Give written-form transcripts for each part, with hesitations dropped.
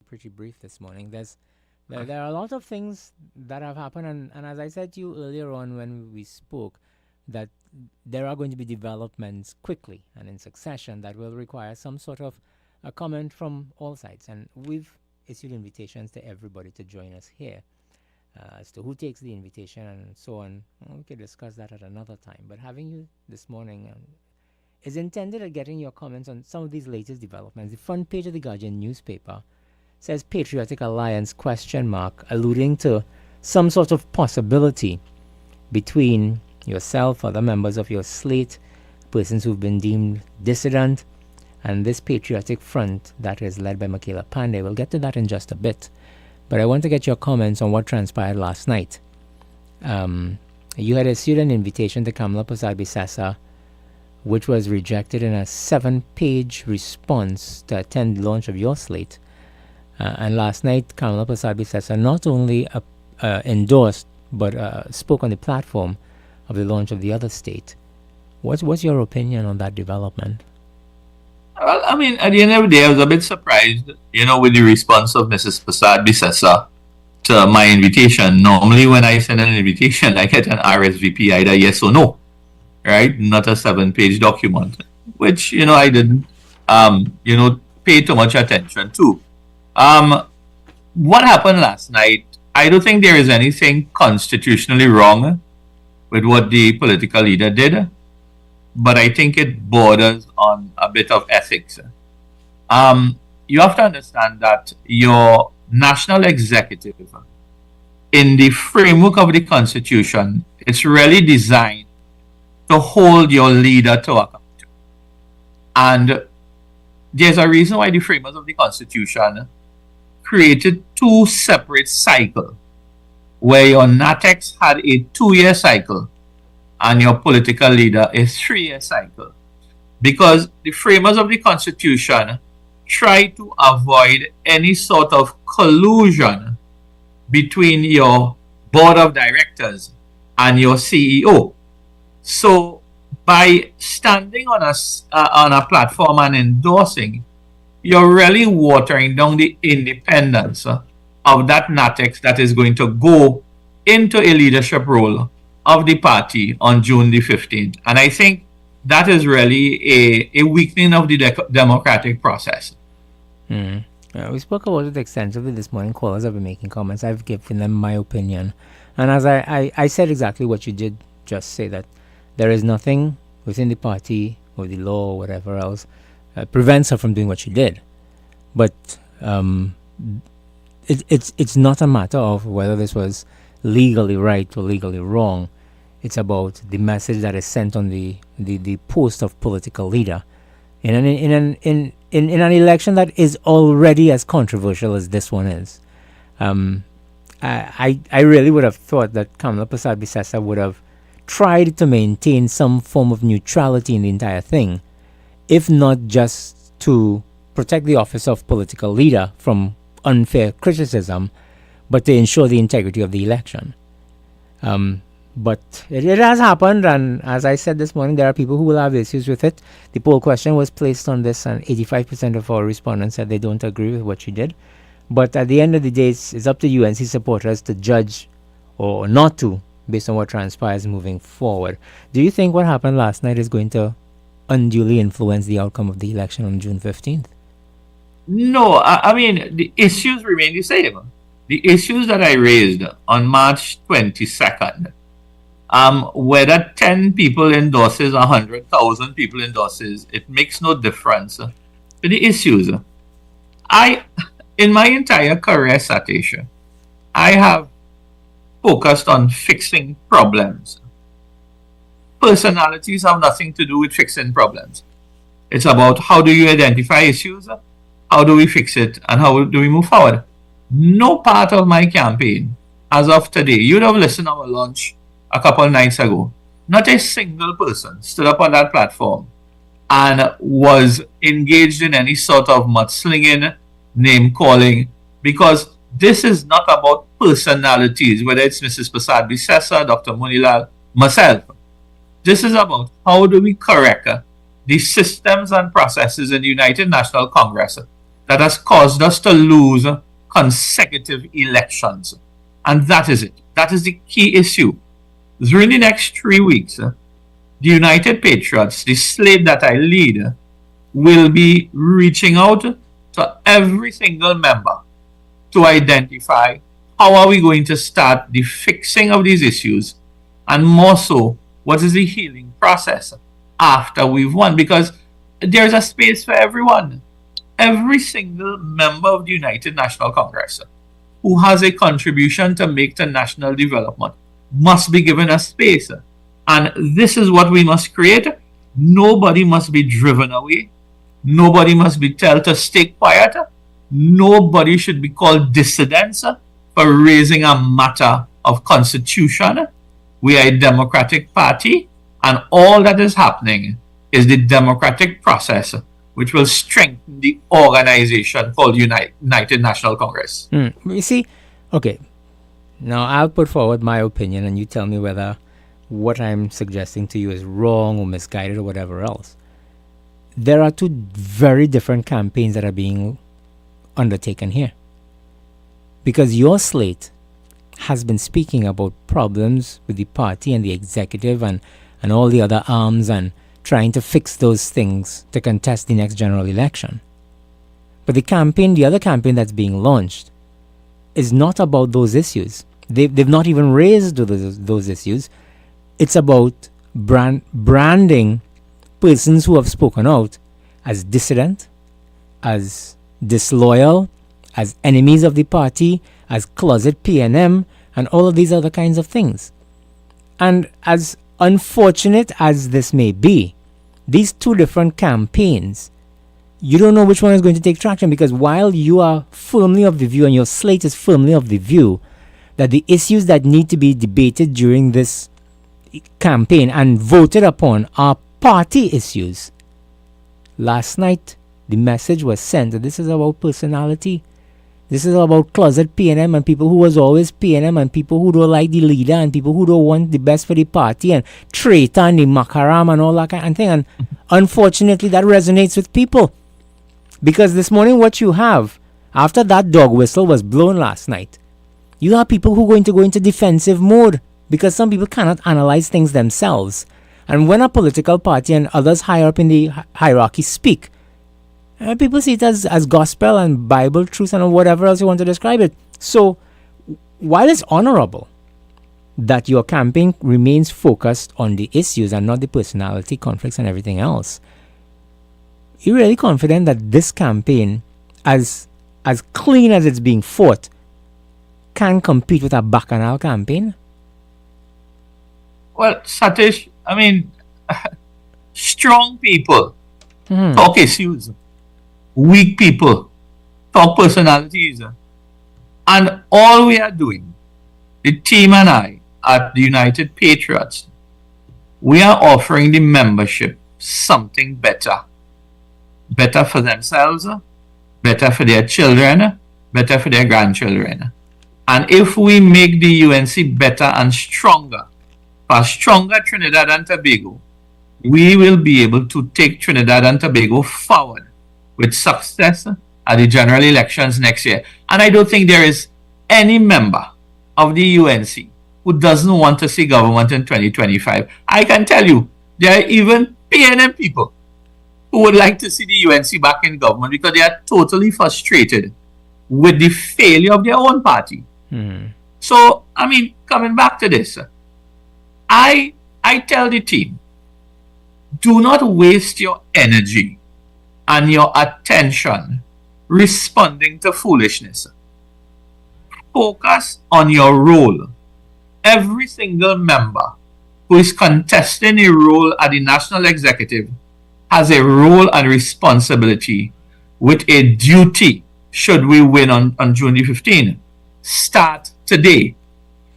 pretty brief this morning. There are a lot of things that have happened, and as I said to you earlier on when we spoke, that there are going to be developments quickly and in succession that will require some sort of a comment from all sides. And we've issued invitations to everybody to join us here. As to who takes the invitation and so on, we could discuss that at another time. But having you this morning is intended at getting your comments on some of these latest developments. The front page of the Guardian newspaper says Patriotic Alliance ? Alluding to some sort of possibility between yourself, other members of your slate, persons who've been deemed dissident, and this Patriotic Front that is led by Michaela Pandey. We'll get to that in just a bit. But I want to get your comments on what transpired last night. You had issued an invitation to Kamala Prasad-Bissessar, which was rejected in a 7-page response to attend the launch of your slate. And last night, Kamala Prasad-Bissessar not only endorsed, but spoke on the platform of the launch of the other state. What's your opinion on that development? Well, I mean, at the end of the day, I was a bit surprised, with the response of Mrs. Prasad-Bissessar to my invitation. Normally, when I send an invitation, I get an RSVP, either yes or no, right? Not a 7-page document, which, I didn't, pay too much attention to. What happened last night, I don't think there is anything constitutionally wrong with what the political leader did, but I think it borders on a bit of ethics. You have to understand that your national executive, in the framework of the Constitution, it's really designed to hold your leader to account. And there's a reason why the framers of the Constitution created 2 separate cycles, where your NATEX had a 2-year cycle and your political leader a 3-year cycle. Because the framers of the Constitution try to avoid any sort of collusion between your board of directors and your CEO. So by standing on a platform and endorsing, you're really watering down the independence of that NATEX that is going to go into a leadership role of the party on June the 15th. And I think that is really a weakening of the democratic process. We spoke about it extensively this morning. Callers have been making comments. I've given them my opinion. And as I said exactly what you did just say, that there is nothing within the party or the law or whatever else prevents her from doing what she did. But it's not a matter of whether this was legally right or legally wrong. It's about the message that is sent on the post of political leader in an election that is already as controversial as this one is. I really would have thought that Kamala Prasad-Bissessar would have tried to maintain some form of neutrality in the entire thing, if not just to protect the office of political leader from unfair criticism, but to ensure the integrity of the election. But it has happened, and as I said this morning, there are people who will have issues with it. The poll question was placed on this, and 85% of our respondents said they don't agree with what she did. But at the end of the day, it's up to UNC supporters to judge or not to, based on what transpires moving forward. Do you think what happened last night is going to unduly influence the outcome of the election on June 15th? No, I mean, the issues remain the same. The issues that I raised on March 22nd, whether 10 people endorses, 100,000 people endorses, it makes no difference to the issues. In my entire career, Satesh, I have focused on fixing problems. Personalities have nothing to do with fixing problems. It's about how do you identify issues, how do we fix it, and how do we move forward. No part of my campaign, as of today, you'd have listened to our launch a couple of nights ago. Not a single person stood up on that platform and was engaged in any sort of mudslinging, name calling, because this is not about personalities, whether it's Mrs. Prasad-Bissessar, Dr. Munilal, myself. This is about how do we correct the systems and processes in the United National Congress that has caused us to lose consecutive elections. And that is it. That is the key issue. During the next 3 weeks, the United Patriots, the slate that I lead, will be reaching out to every single member to identify how are we going to start the fixing of these issues, and more so, what is the healing process after we've won, because there's a space for everyone. Every single member of the United National Congress who has a contribution to make to national development must be given a space. And this is what we must create. Nobody must be driven away. Nobody must be told to stay quiet. Nobody should be called dissidents for raising a matter of constitution. We are a democratic party, and all that is happening is the democratic process which will strengthen the organization called United National Congress. You see, okay, now I'll put forward my opinion and you tell me whether what I'm suggesting to you is wrong or misguided or whatever else. There are two very different campaigns that are being undertaken here. Because your slate has been speaking about problems with the party and the executive and all the other arms and trying to fix those things to contest the next general election. But the other campaign that's being launched is not about those issues. They've not even raised those issues. It's about branding persons who have spoken out as dissident, as disloyal, as enemies of the party, as closet PNM, and all of these other kinds of things. And as unfortunate as this may be, these two different campaigns, you don't know which one is going to take traction, because while you are firmly of the view, and your slate is firmly of the view, that the issues that need to be debated during this campaign and voted upon are party issues. Last night, the message was sent that this is about personality. This is about closet PNM and people who was always PNM and people who don't like the leader and people who don't want the best for the party and traitor and the makaram and all that kind of thing. And unfortunately, that resonates with people. Because this morning, what you have, after that dog whistle was blown last night, you have people who are going to go into defensive mode because some people cannot analyze things themselves. And when a political party and others higher up in the hierarchy speak, people see it as gospel and Bible truth and whatever else you want to describe it. So, while it's honorable that your campaign remains focused on the issues and not the personality conflicts and everything else, you're really confident that this campaign, as clean as it's being fought, can compete with a Bacchanal campaign? Well, Satish, I mean, strong people talk issues. Weak people talk personalities. And all we are doing, the team and I at the United Patriots, we are offering the membership something better. Better for themselves, better for their children, better for their grandchildren. And if we make the UNC better and stronger, for stronger Trinidad and Tobago, we will be able to take Trinidad and Tobago forward with success at the general elections next year. And I don't think there is any member of the UNC who doesn't want to see government in 2025. I can tell you, there are even PNM people who would like to see the UNC back in government because they are totally frustrated with the failure of their own party. So, I mean, coming back to this, I tell the team, do not waste your energy and your attention responding to foolishness. Focus on your role. Every single member who is contesting a role at the national executive has a role and responsibility with a duty should we win on June the 15th. Start today.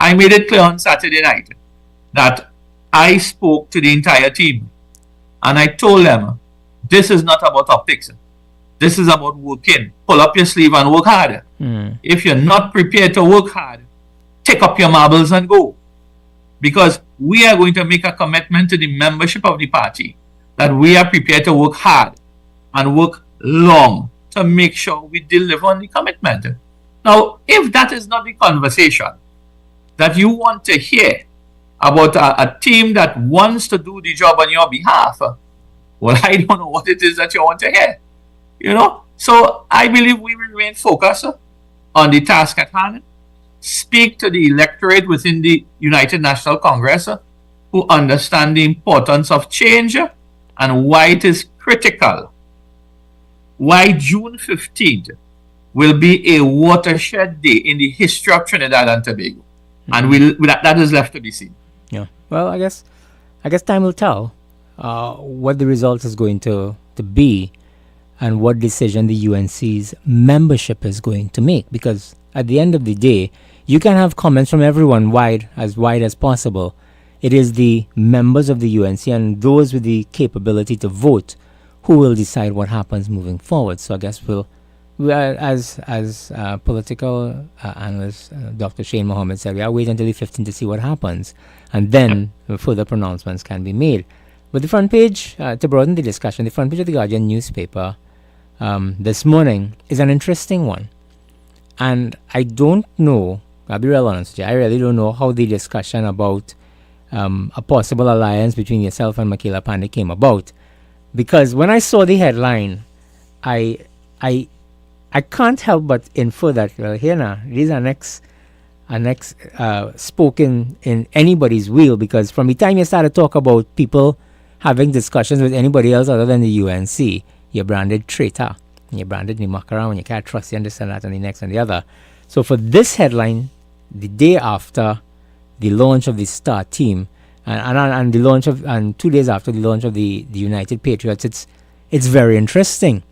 I made it clear on Saturday night that I spoke to the entire team and I told them, this is not about optics. This is about working. Pull up your sleeve and work hard. If you're not prepared to work hard, take up your marbles and go. Because we are going to make a commitment to the membership of the party that we are prepared to work hard and work long to make sure we deliver on the commitment. Now, if that is not the conversation that you want to hear about a team that wants to do the job on your behalf, well, I don't know what it is that you want to hear. So I believe we remain focused on the task at hand, speak to the electorate within the United National Congress who understand the importance of change and why it is critical, why June 15th will be a watershed day in the history of Trinidad and Tobago. And that is left to be seen. Yeah. Well, I guess time will tell what the result is going to be and what decision the UNC's membership is going to make. Because at the end of the day, you can have comments from everyone wide as possible. It is the members of the UNC and those with the capability to vote who will decide what happens moving forward. So I guess as political analyst Dr. Shane Mohammed said, we are waiting until the 15th to see what happens, and then further pronouncements can be made. But the front page, to broaden the discussion, the front page of the Guardian newspaper this morning is an interesting one. And I don't know, I'll be real honest with you, I really don't know how the discussion about a possible alliance between yourself and Michaela Pandey came about. Because when I saw the headline, I can't help but infer that, well, here now, these are next spoken in anybody's wheel, because from the time you start to talk about people having discussions with anybody else other than the UNC, you're branded traitor, you're branded Nimakara, and you can't trust you, understand that, and the next and the other. So for this headline, the day after the launch of the Star team, and the launch of, and 2 days after the launch of the United Patriots, it's very interesting.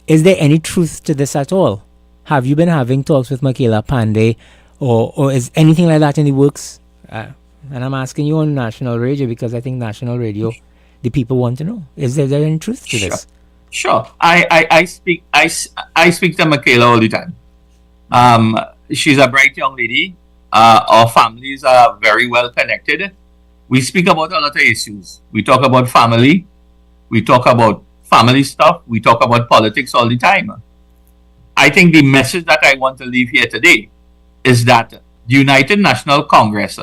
Is there any truth to this at all? Have you been having talks with Michaela Pandey, or is anything like that in the works? And I'm asking you on national radio because I think national radio, the people want to know. Is there any truth to this? Sure. I speak to Michaela all the time. She's a bright young lady. Our families are very well connected. We speak about a lot of issues. We talk about family. We talk about family stuff. We talk about politics all the time. I think the message that I want to leave here today is that the United National Congress,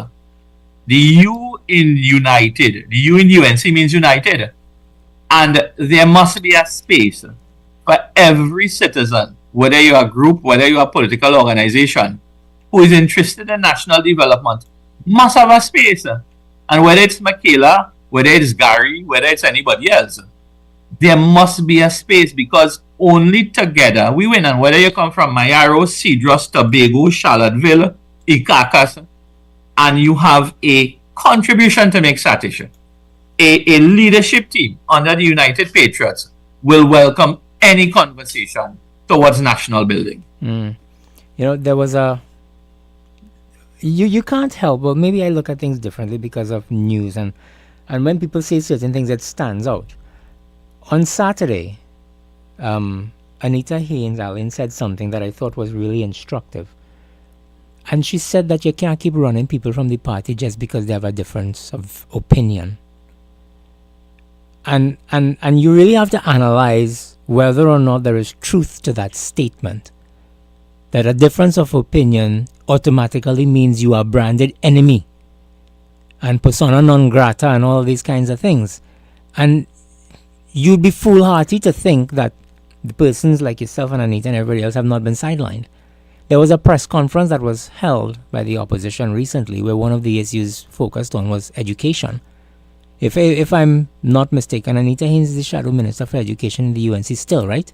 the U in United, the U in UNC means united. And there must be a space for every citizen, whether you're a group, whether you're a political organization, who is interested in national development, must have a space. And whether it's Michaela, whether it's Gary, whether it's anybody else, there must be a space, because only together we win. And whether you come from Mayaro, Cedros, Tobago, Charlottesville, Icacas, and you have a contribution to make, Satesh, a leadership team under the United Patriots will welcome any conversation towards national building. There was a... You can't help, but maybe I look at things differently because of news, and when people say certain things, it stands out. On Saturday, Anita Haynes-Allen said something that I thought was really instructive. And she said that you can't keep running people from the party just because they have a difference of opinion. And you really have to analyze whether or not there is truth to that statement. That a difference of opinion automatically means you are branded enemy and persona non grata and all these kinds of things. And you'd be foolhardy to think that the persons like yourself and Anita and everybody else have not been sidelined. There was a press conference that was held by the opposition recently where one of the issues focused on was education. If I'm not mistaken, Anita Haynes is the Shadow Minister for Education in the UNC still, right?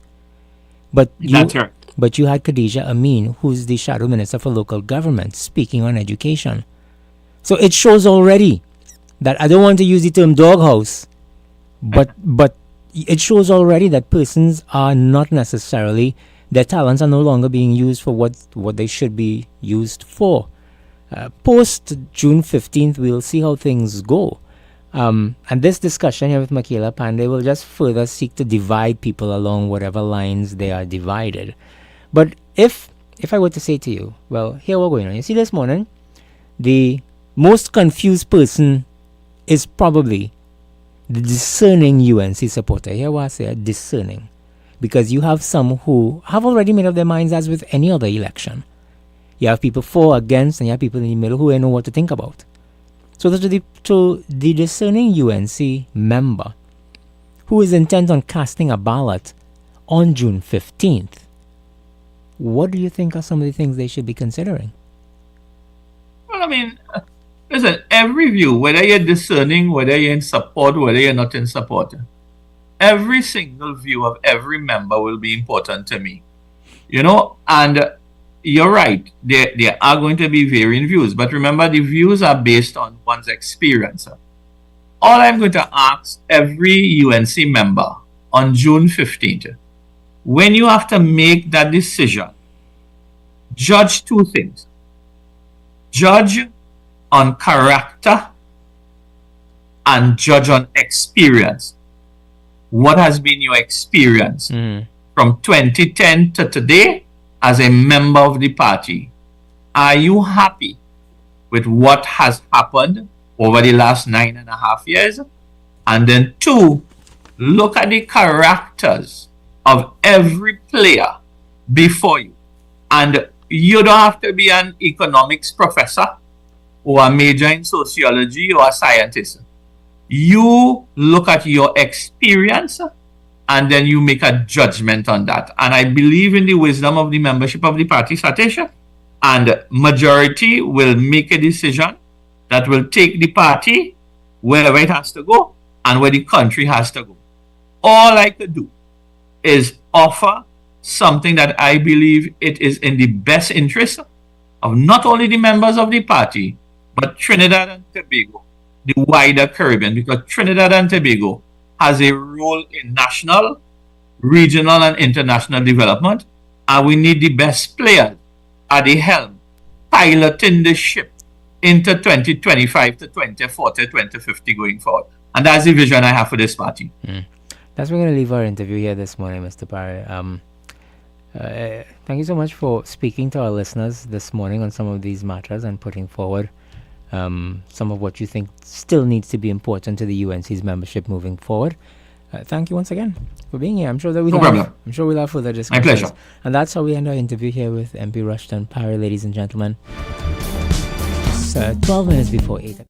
That's right. But you had Khadija Amin, who's the Shadow Minister for Local Government, speaking on education. So it shows already that, I don't want to use the term doghouse, but it shows already that persons are not necessarily, their talents are no longer being used for what they should be used for. Post June 15th, we'll see how things go. And this discussion here with Michaela Pandey will just further seek to divide people along whatever lines they are divided. But if I were to say to you, well, here we're going on. You see, this morning, the most confused person is probably the discerning UNC supporter. Here what I say, discerning. because you have some who have already made up their minds, as with any other election. You have people for, against, and you have people in the middle who don't know what to think about. So to the discerning UNC member who is intent on casting a ballot on June 15th, what do you think are some of the things they should be considering? Well, I mean, listen, every view, whether you're discerning, whether you're in support, whether you're not in support, every single view of every member will be important to me. And you're right, there are going to be varying views, but remember, the views are based on one's experience. All I'm going to ask every UNC member on June 15th, when you have to make that decision, judge two things. Judge on character and judge on experience. What has been your experience from 2010 to today as a member of the party? Are you happy with what has happened over the last 9.5 years? And then 2, look at the characters of every player before you. And you don't have to be an economics professor or a major in sociology or a scientist. You look at your experience and then you make a judgment on that. And I believe in the wisdom of the membership of the party, Satesh, and majority will make a decision that will take the party wherever it has to go and where the country has to go. All I could do is offer something that I believe it is in the best interest of not only the members of the party, but Trinidad and Tobago, the wider Caribbean, because Trinidad and Tobago has a role in national, regional, and international development, and we need the best players at the helm, piloting the ship into 2025 to 2040, 2050 going forward. And that's the vision I have for this party. That's we're going to leave our interview here this morning, Mr. Paray. Thank you so much for speaking to our listeners this morning on some of these matters and putting forward some of what you think still needs to be important to the UNC's membership moving forward. Thank you once again for being here. I'm sure that we'll have further discussions. My pleasure. And that's how we end our interview here with MP Rushton Paray, ladies and gentlemen. It's 12 minutes before 8.